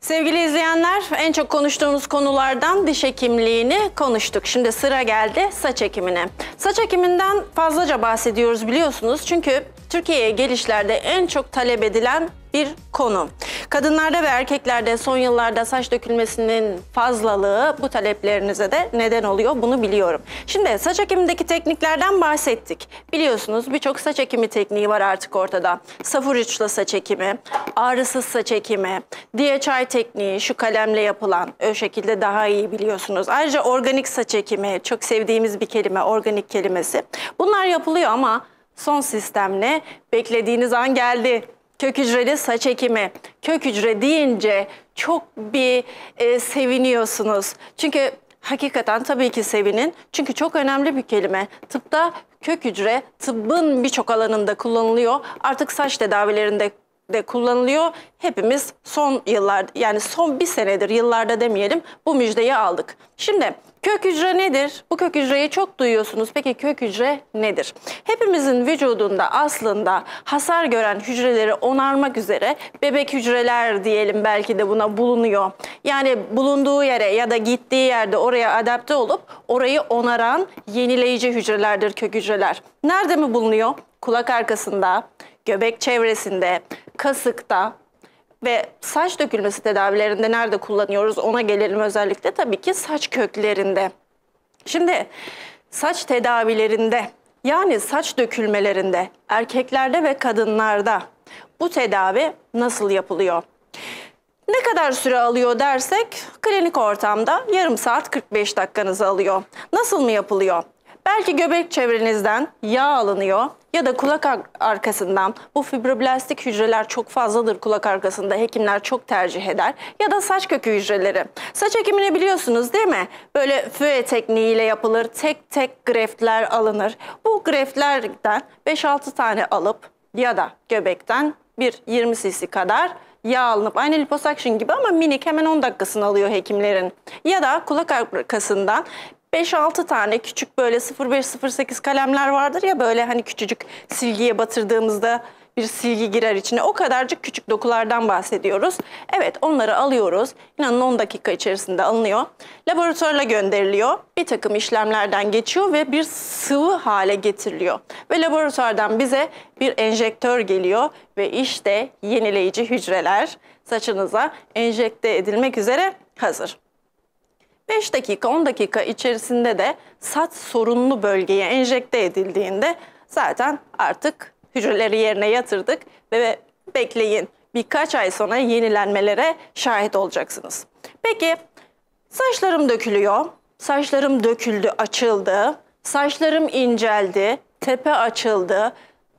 Sevgili izleyenler, en çok konuştuğumuz konulardan diş hekimliğini konuştuk. Şimdi sıra geldi saç ekimine. Saç ekiminden fazlaca bahsediyoruz biliyorsunuz. Çünkü Türkiye'ye gelişlerde en çok talep edilen bir konu. Kadınlarda ve erkeklerde son yıllarda saç dökülmesinin fazlalığı bu taleplerinize de neden oluyor, bunu biliyorum. Şimdi saç ekimindeki tekniklerden bahsettik. Biliyorsunuz birçok saç ekimi tekniği var artık ortada. Safur uçlu saç ekimi, ağrısız saç ekimi, DHI tekniği, şu kalemle yapılan, o şekilde daha iyi biliyorsunuz. Ayrıca organik saç ekimi, çok sevdiğimiz bir kelime, organik kelimesi. Bunlar yapılıyor ama son sistem ne? Beklediğiniz an geldi. Kök hücreli saç ekimi. Kök hücre deyince çok bir seviniyorsunuz. Çünkü hakikaten tabii ki sevinin. Çünkü çok önemli bir kelime. Tıpta kök hücre tıbbın birçok alanında kullanılıyor. Artık saç tedavilerinde de kullanılıyor. Hepimiz son yıllarda, yani son bir senedir, yıllarda demeyelim, bu müjdeyi aldık. Şimdi kök hücre nedir? Bu kök hücreyi çok duyuyorsunuz. Peki kök hücre nedir? Hepimizin vücudunda aslında hasar gören hücreleri onarmak üzere bebek hücreler diyelim, belki de buna bulunuyor. Yani bulunduğu yere ya da gittiği yerde oraya adapte olup orayı onaran yenileyici hücrelerdir kök hücreler. Nerede mi bulunuyor? Kulak arkasında, göbek çevresinde, kasıkta ve saç dökülmesi tedavilerinde nerede kullanıyoruz ona gelelim özellikle. Tabii ki saç köklerinde. Şimdi saç tedavilerinde, yani saç dökülmelerinde erkeklerde ve kadınlarda bu tedavi nasıl yapılıyor? Ne kadar süre alıyor dersek klinik ortamda yarım saat 45 dakikanızı alıyor. Nasıl mı yapılıyor? Belki göbek çevrenizden yağ alınıyor ya da kulak arkasından, bu fibroblastik hücreler çok fazladır kulak arkasında, hekimler çok tercih eder, ya da saç kökü hücreleri. Saç ekimini biliyorsunuz değil mi? Böyle füye tekniğiyle yapılır, tek tek greftler alınır. Bu greftlerden 5-6 tane alıp ya da göbekten bir 20 cc kadar yağ alınıp, aynı liposuction gibi ama minik, hemen 10 dakikasını alıyor hekimlerin. Ya da kulak arkasından 5-6 tane küçük böyle 0,5-0,8 kalemler vardır ya, böyle hani küçücük silgiye batırdığımızda bir silgi girer içine. O kadarcık küçük dokulardan bahsediyoruz. Evet, onları alıyoruz. İnanın 10 dakika içerisinde alınıyor. Laboratuvara gönderiliyor. Bir takım işlemlerden geçiyor ve bir sıvı hale getiriliyor. Ve laboratuvardan bize bir enjektör geliyor ve işte yenileyici hücreler saçınıza enjekte edilmek üzere hazır. 5 dakika, 10 dakika içerisinde de saç sorunlu bölgeye enjekte edildiğinde zaten artık hücreleri yerine yatırdık ve bekleyin. Birkaç ay sonra yenilenmelere şahit olacaksınız. Peki saçlarım dökülüyor, saçlarım döküldü, açıldı, saçlarım inceldi, tepe açıldı,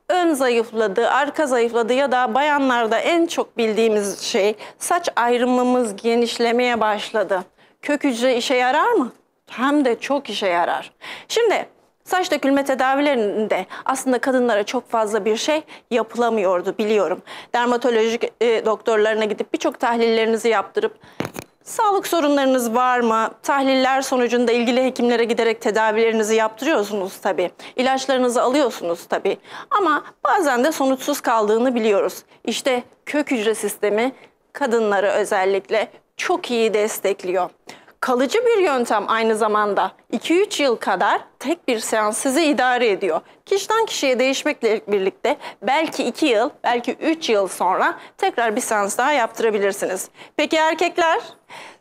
ön zayıfladı, arka zayıfladı ya da bayanlarda en çok bildiğimiz şey saç ayrımımız genişlemeye başladı. Kök hücre işe yarar mı? Hem de çok işe yarar. Şimdi saç dökülme tedavilerinde aslında kadınlara çok fazla bir şey yapılamıyordu, biliyorum. Dermatolojik doktorlarına gidip birçok tahlillerinizi yaptırıp sağlık sorunlarınız var mı? Tahliller sonucunda ilgili hekimlere giderek tedavilerinizi yaptırıyorsunuz tabii. İlaçlarınızı alıyorsunuz tabii. Ama bazen de sonuçsuz kaldığını biliyoruz. İşte kök hücre sistemi kadınları özellikle çok iyi destekliyor. Kalıcı bir yöntem aynı zamanda. 2-3 yıl kadar tek bir seans sizi idare ediyor. Kişiden kişiye değişmekle birlikte belki 2 yıl, belki 3 yıl sonra tekrar bir seans daha yaptırabilirsiniz. Peki erkekler?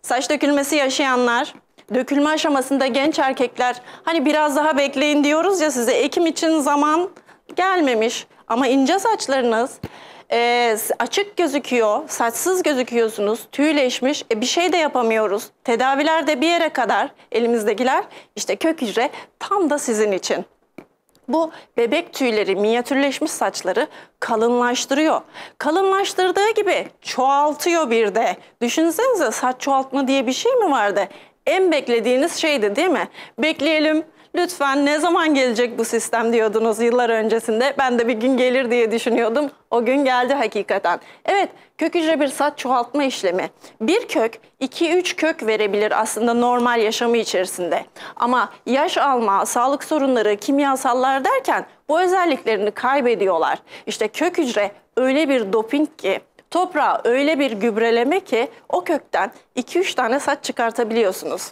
Saç dökülmesi yaşayanlar, dökülme aşamasında genç erkekler, hani biraz daha bekleyin diyoruz ya size, ekim için zaman gelmemiş ama ince saçlarınız, açık gözüküyor, saçsız gözüküyorsunuz, tüyleşmiş, bir şey de yapamıyoruz. Tedaviler de bir yere kadar, elimizdekiler, işte kök hücre tam da sizin için. Bu bebek tüyleri, minyatürleşmiş saçları kalınlaştırıyor. Kalınlaştırdığı gibi çoğaltıyor bir de. Düşünsenize, saç çoğaltma diye bir şey mi vardı? En beklediğiniz şeydi değil mi? Bekleyelim. Lütfen, ne zaman gelecek bu sistem diyordunuz yıllar öncesinde. Ben de bir gün gelir diye düşünüyordum. O gün geldi hakikaten. Evet, kök hücre bir saç çoğaltma işlemi. Bir kök 2-3 kök verebilir aslında normal yaşamı içerisinde. Ama yaş alma, sağlık sorunları, kimyasallar derken bu özelliklerini kaybediyorlar. İşte kök hücre öyle bir doping ki Toprağı öyle bir gübreleme ki o kökten 2-3 tane saç çıkartabiliyorsunuz.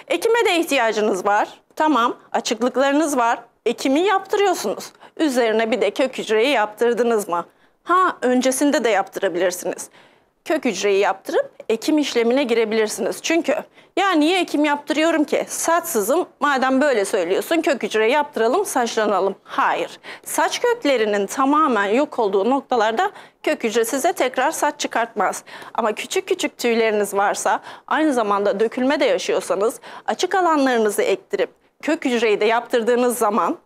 Ekime de ihtiyacınız var. Tamam, açıklıklarınız var. Ekimi yaptırıyorsunuz. Üzerine bir de kök hücreyi yaptırdınız mı? Ha, öncesinde de yaptırabilirsiniz. Kök hücreyi yaptırıp ekim işlemine girebilirsiniz. Çünkü ya niye ekim yaptırıyorum ki? Saçsızım, madem böyle söylüyorsun kök hücreyi yaptıralım, saçlanalım. Hayır. Saç köklerinin tamamen yok olduğu noktalarda kök hücre size tekrar saç çıkartmaz. Ama küçük küçük tüyleriniz varsa, aynı zamanda dökülme de yaşıyorsanız, açık alanlarınızı ektirip kök hücreyi de yaptırdığınız zaman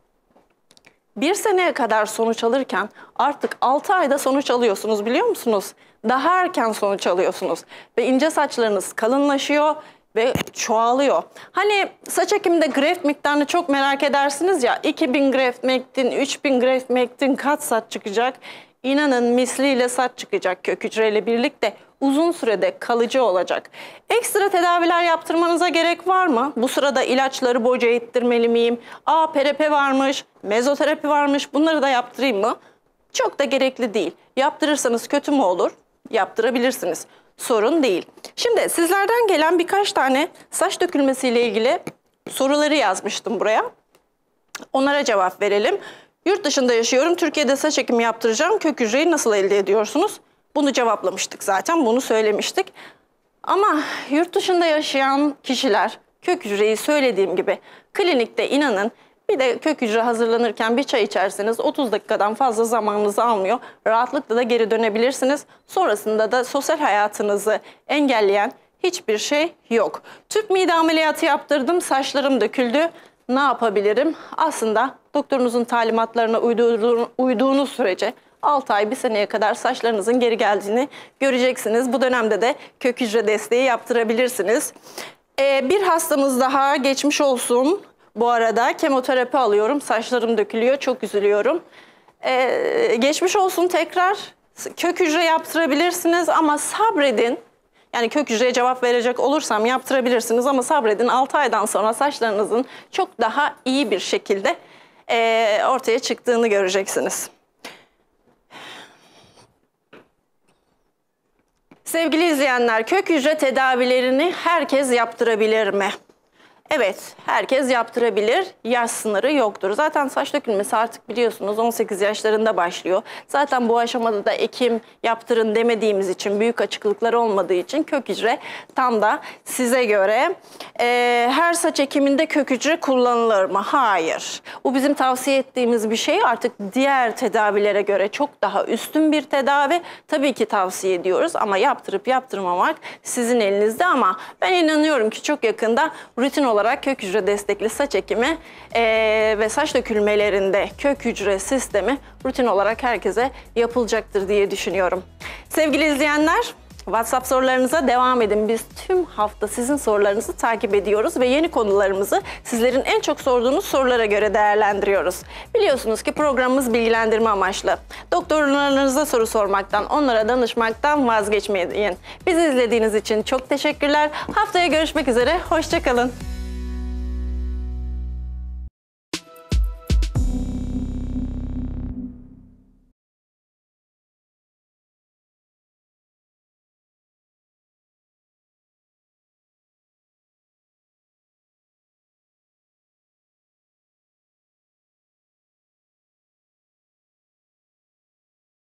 1 seneye kadar sonuç alırken artık 6 ayda sonuç alıyorsunuz, biliyor musunuz? Daha erken sonuç alıyorsunuz ve ince saçlarınız kalınlaşıyor ve çoğalıyor. Hani saç ekiminde greft miktarını çok merak edersiniz ya, 2000 greft mi ektin, 3000 greft mi ektin, kaç saç çıkacak? İnanın misliyle saç çıkacak, kök hücreyle birlikte uzun sürede kalıcı olacak. Ekstra tedaviler yaptırmanıza gerek var mı? Bu sırada ilaçları boca ettirmeli miyim? PRP varmış, mezoterapi varmış, bunları da yaptırayım mı? Çok da gerekli değil. Yaptırırsanız kötü mü olur? Yaptırabilirsiniz. Sorun değil. Şimdi sizlerden gelen birkaç tane saç dökülmesiyle ilgili soruları yazmıştım buraya. Onlara cevap verelim. Yurt dışında yaşıyorum, Türkiye'de saç ekimi yaptıracağım. Kök hücreyi nasıl elde ediyorsunuz? Bunu cevaplamıştık zaten, bunu söylemiştik. Ama yurt dışında yaşayan kişiler kök hücreyi söylediğim gibi klinikte, inanın, bir de kök hücre hazırlanırken bir çay içerseniz 30 dakikadan fazla zamanınızı almıyor. Rahatlıkla da geri dönebilirsiniz. Sonrasında da sosyal hayatınızı engelleyen hiçbir şey yok. Tüp mide ameliyatı yaptırdım, saçlarım döküldü. Ne yapabilirim? Aslında doktorunuzun talimatlarına uyduğunuz sürece 6 ay, 1 seneye kadar saçlarınızın geri geldiğini göreceksiniz. Bu dönemde de kök hücre desteği yaptırabilirsiniz. Bir hastamız daha, geçmiş olsun. Bu arada kemoterapi alıyorum, saçlarım dökülüyor, çok üzülüyorum. Geçmiş olsun tekrar. Kök hücre yaptırabilirsiniz ama sabredin. Yani kök hücreye cevap verecek olursam yaptırabilirsiniz ama sabredin, 6 aydan sonra saçlarınızın çok daha iyi bir şekilde ortaya çıktığını göreceksiniz. Sevgili izleyenler, kök hücre tedavilerini herkes yaptırabilir mi? Evet, herkes yaptırabilir. Yaş sınırı yoktur. Zaten saç dökülmesi artık biliyorsunuz 18 yaşlarında başlıyor. Zaten bu aşamada da ekim yaptırın demediğimiz için, büyük açıklıklar olmadığı için kök hücre tam da size göre. Her saç ekiminde kök hücre kullanılır mı? Hayır. Bu bizim tavsiye ettiğimiz bir şey. Artık diğer tedavilere göre çok daha üstün bir tedavi. Tabii ki tavsiye ediyoruz ama yaptırıp yaptırmamak sizin elinizde. Ama ben inanıyorum ki çok yakında rutin olarak kök hücre destekli saç ekimi ve saç dökülmelerinde kök hücre sistemi rutin olarak herkese yapılacaktır diye düşünüyorum. Sevgili izleyenler, WhatsApp sorularınıza devam edin. Biz tüm hafta sizin sorularınızı takip ediyoruz ve yeni konularımızı sizlerin en çok sorduğunuz sorulara göre değerlendiriyoruz. Biliyorsunuz ki programımız bilgilendirme amaçlı. Doktorlarınıza soru sormaktan, onlara danışmaktan vazgeçmeyin. Bizi izlediğiniz için çok teşekkürler. Haftaya görüşmek üzere, hoşça kalın.